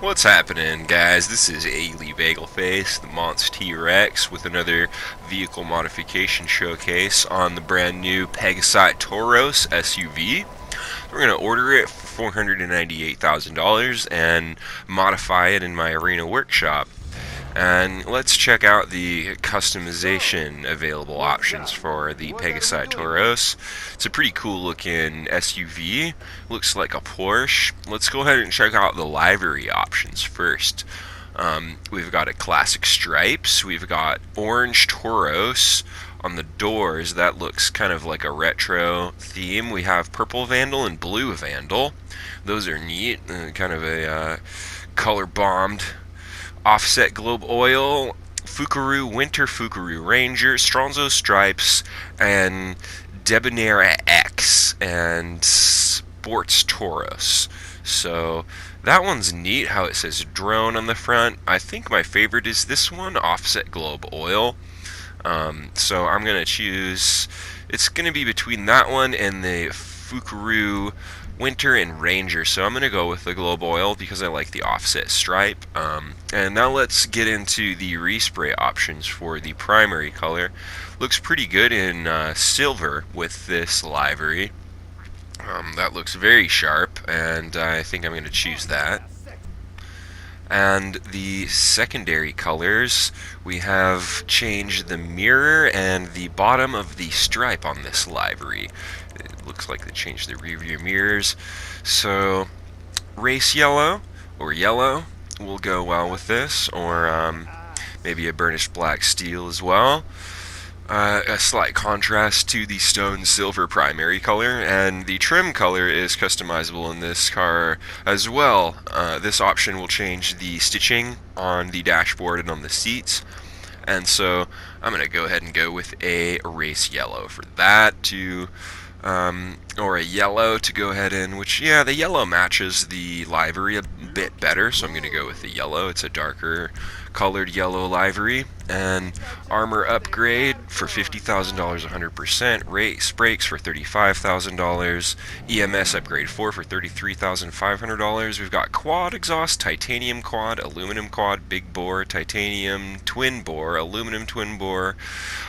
What's happening, guys? This is Ailey Bagelface, the Monster T-Rex, with another vehicle modification showcase on the brand new Pegassi Toros SUV. We're going to order it for $498,000 and modify it in my arena workshop. And let's check out the customization available options for the Pegassi Toros. It's a pretty cool looking SUV. Looks like a Porsche. Let's go ahead and check out the livery options first. We've got a classic stripes. We've got orange Toros on the doors. That looks kind of like a retro theme. We have purple Vandal and blue Vandal. Those are neat. Kind of a color bombed offset globe oil, Fukaru Winter Fukaru Ranger, Stronzo Stripes, and Debonair X, and Sports Taurus. So that one's neat how it says drone on the front. I think my favorite is this one, offset globe oil. So I'm going to choose, it's going to be between that one and the Fukaru Winter and Ranger, so I'm going to go with the globe oil because I like the offset stripe. And now let's get into the respray options for the primary color. Looks pretty good in silver with this livery. That looks very sharp, and I think I'm going to choose that. And the secondary colors, we have changed the mirror and the bottom of the stripe on this livery. It looks like they changed the rear view mirrors. So race yellow or yellow will go well with this, or maybe a burnished black steel as well. A slight contrast to the stone silver primary color, and the trim color is customizable in this car as well. This option will change the stitching on the dashboard and on the seats, and so I'm going to go ahead and go with a race yellow for that, to or a yellow to go ahead in, which, yeah, the yellow matches the livery a bit better, so I'm going to go with the yellow. It's a darker colored yellow livery. And armor upgrade for $50,000, 100%. Race brakes for $35,000. EMS upgrade 4 for $33,500. We've got quad exhaust, titanium quad, aluminum quad, big bore, titanium twin bore, aluminum twin bore,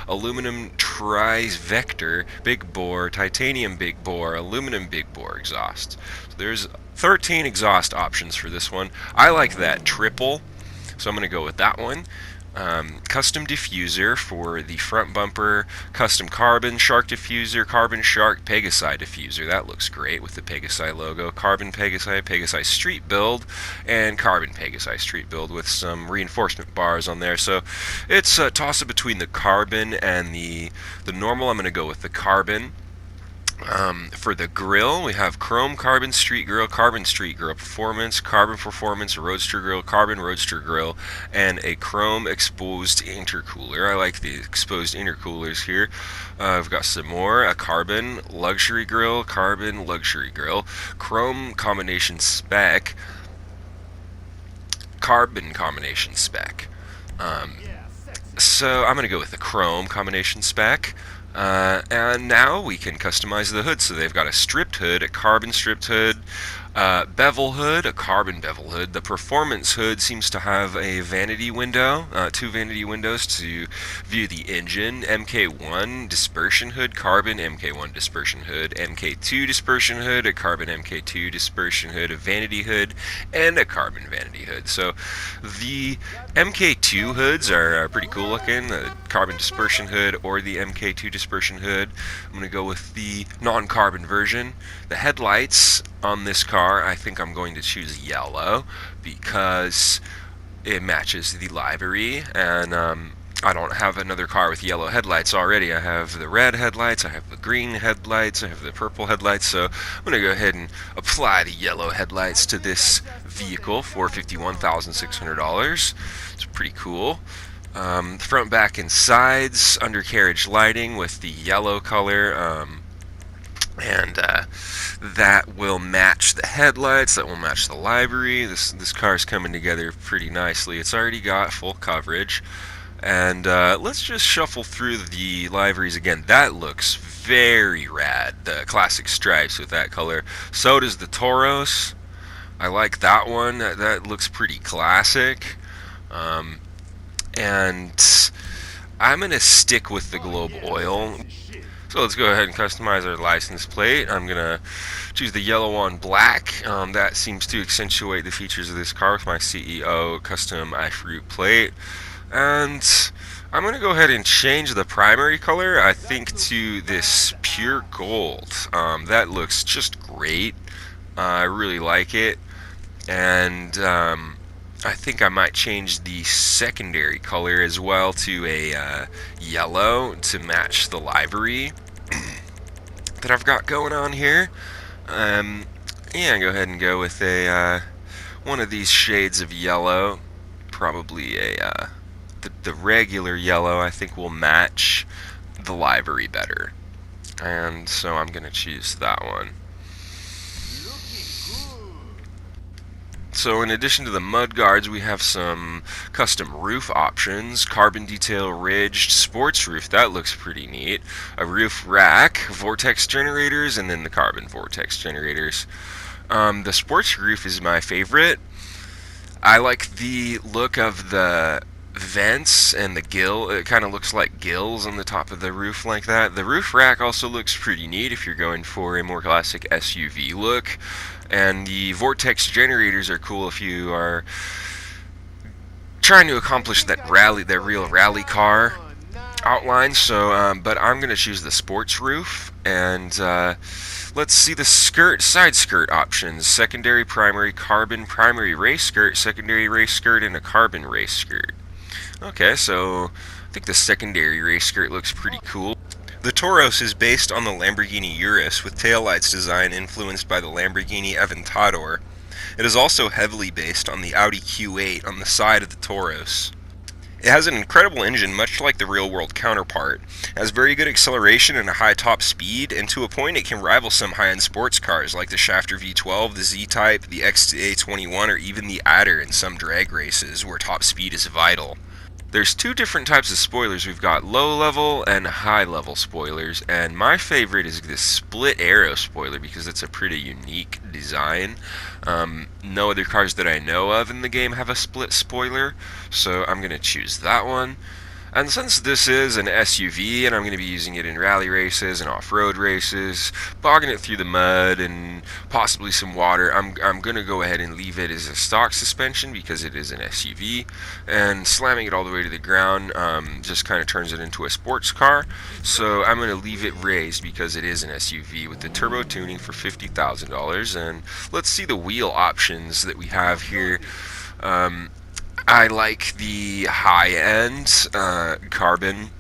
aluminum tri-vector, big bore, titanium big bore, aluminum big bore exhaust. So there's 13 exhaust options for this one. I like that triple, so I'm going to go with that one. Custom diffuser for the front bumper, custom carbon shark diffuser, carbon shark Pegassi diffuser. That looks great with the Pegassi logo. Carbon Pegassi, Pegassi street build, and carbon Pegassi street build with some reinforcement bars on there. So it's a toss-up between the carbon and the normal. I'm going to go with the carbon. For the grill, we have chrome carbon street grill, performance, carbon performance, roadster grill, and a chrome exposed intercooler. I like the exposed intercoolers here. I've got some more, a carbon luxury grill, chrome combination spec, carbon combination spec. So I'm going to go with the chrome combination spec. And now we can customize the hood. So they've got a stripped hood, a carbon stripped hood, bevel hood, a carbon bevel hood. The performance hood seems to have a vanity window, 2 vanity windows to view the engine. MK1 dispersion hood, carbon MK1 dispersion hood, MK2 dispersion hood, a carbon MK2 dispersion hood, a vanity hood, and a carbon vanity hood. So the MK2 hoods are pretty cool looking, the carbon dispersion hood or the MK2 dispersion hood. I'm going to go with the non-carbon version. The headlights on this car, I think I'm going to choose yellow because it matches the livery, and I don't have another car with yellow headlights already. I have the red headlights, I have the green headlights, I have the purple headlights, so I'm going to go ahead and apply the yellow headlights to this vehicle for $51,600. It's pretty cool. Front, back, and sides, undercarriage lighting with the yellow color, and that will match the headlights, that will match the livery. This car's coming together pretty nicely. It's already got full coverage. And let's just shuffle through the liveries again. That looks very rad, the classic stripes with that color. So does the Toros. I like that one. That looks pretty classic. Um, and I'm going to stick with the globe oil. So let's go ahead and customize our license plate. I'm going to choose the yellow on black. That seems to accentuate the features of this car with my CEO custom iFruit plate. And I'm going to go ahead and change the primary color, I think, to this pure gold. That looks just great. I really like it. And I think I might change the secondary color as well to a yellow to match the livery that I've got going on here. Yeah, go ahead and go with a one of these shades of yellow, probably a the regular yellow. I think will match the livery better, and so I'm gonna choose that one. So in addition to the mud guards, we have some custom roof options. Carbon detail ridged sports roof, that looks pretty neat. A roof rack, vortex generators, and then the carbon vortex generators. The sports roof is my favorite. I like the look of the vents and the gill. It kind of looks like gills on the top of the roof like that. The roof rack also looks pretty neat if you're going for a more classic SUV look. And the vortex generators are cool if you are trying to accomplish that real rally car outline. So, but I'm going to choose the sports roof, and let's see the side skirt options: secondary, primary, carbon, primary race skirt, secondary race skirt, and a carbon race skirt. Okay, so I think the secondary race skirt looks pretty cool. The Toros is based on the Lamborghini Urus, with taillights design influenced by the Lamborghini Aventador. It is also heavily based on the Audi Q8 on the side of the Toros. It has an incredible engine, much like the real-world counterpart. It has very good acceleration and a high top speed, and to a point it can rival some high-end sports cars like the Shafter V12, the Z-Type, the XA21, or even the Adder in some drag races, where top speed is vital. There's two different types of spoilers. We've got low-level and high-level spoilers, and my favorite is this split arrow spoiler because it's a pretty unique design. No other cars that I know of in the game have a split spoiler, so I'm going to choose that one. And since this is an SUV and I'm going to be using it in rally races and off-road races, bogging it through the mud and possibly some water, I'm going to go ahead and leave it as a stock suspension because it is an SUV, and slamming it all the way to the ground just kind of turns it into a sports car. So I'm going to leave it raised because it is an SUV with the turbo tuning for $50,000. And let's see the wheel options that we have here. I like the high-end carbon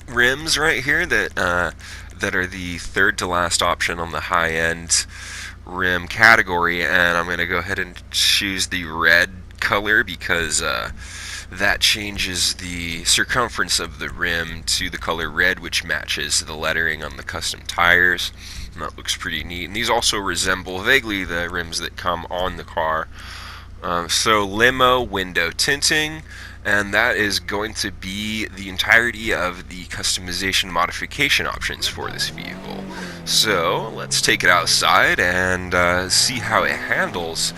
rims right here that are the third to last option on the high-end rim category, and I'm going to go ahead and choose the red color because that changes the circumference of the rim to the color red, which matches the lettering on the custom tires. And that looks pretty neat. And these also resemble vaguely the rims that come on the car. So limo window tinting, and that is going to be the entirety of the customization modification options for this vehicle. So let's take it outside and see how it handles.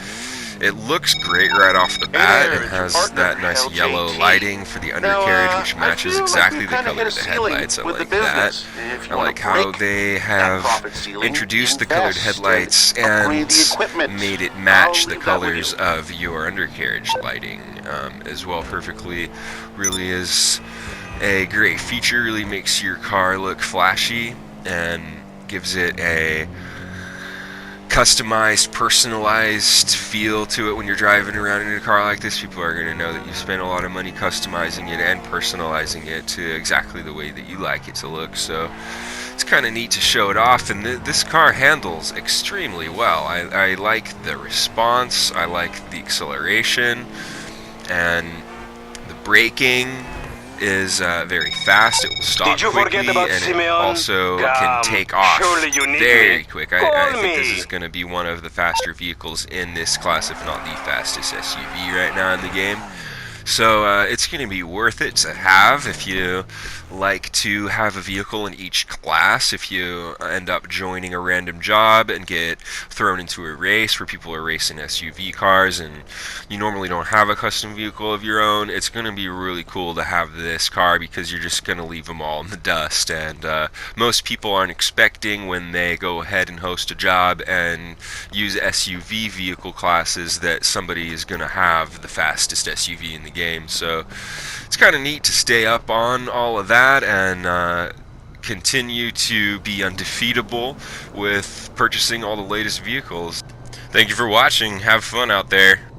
It looks great right off the bat. It has that nice yellow lighting for the undercarriage, which matches exactly the color of the headlights. I like that. I like how they have introduced the colored headlights and made it match the colors of your undercarriage lighting as well perfectly. Really is a great feature. Really makes your car look flashy and gives it a customized, personalized feel to it when you're driving around in a car like this. People are going to know that you spent a lot of money customizing it and personalizing it to exactly the way that you like it to look. So it's kind of neat to show it off, and this car handles extremely well. I like the response, I like the acceleration, and the braking is very fast. It will stop quickly, and it also can take off very quick. I think this is going to be one of the faster vehicles in this class, if not the fastest SUV right now in the game. So it's going to be worth it to have if you like to have a vehicle in each class. If you end up joining a random job and get thrown into a race where people are racing SUV cars and you normally don't have a custom vehicle of your own, it's going to be really cool to have this car because you're just going to leave them all in the dust. And most people aren't expecting when they go ahead and host a job and use SUV vehicle classes that somebody is going to have the fastest SUV in the game. So it's kind of neat to stay up on all of that and continue to be undefeatable with purchasing all the latest vehicles. Thank you for watching. Have fun out there.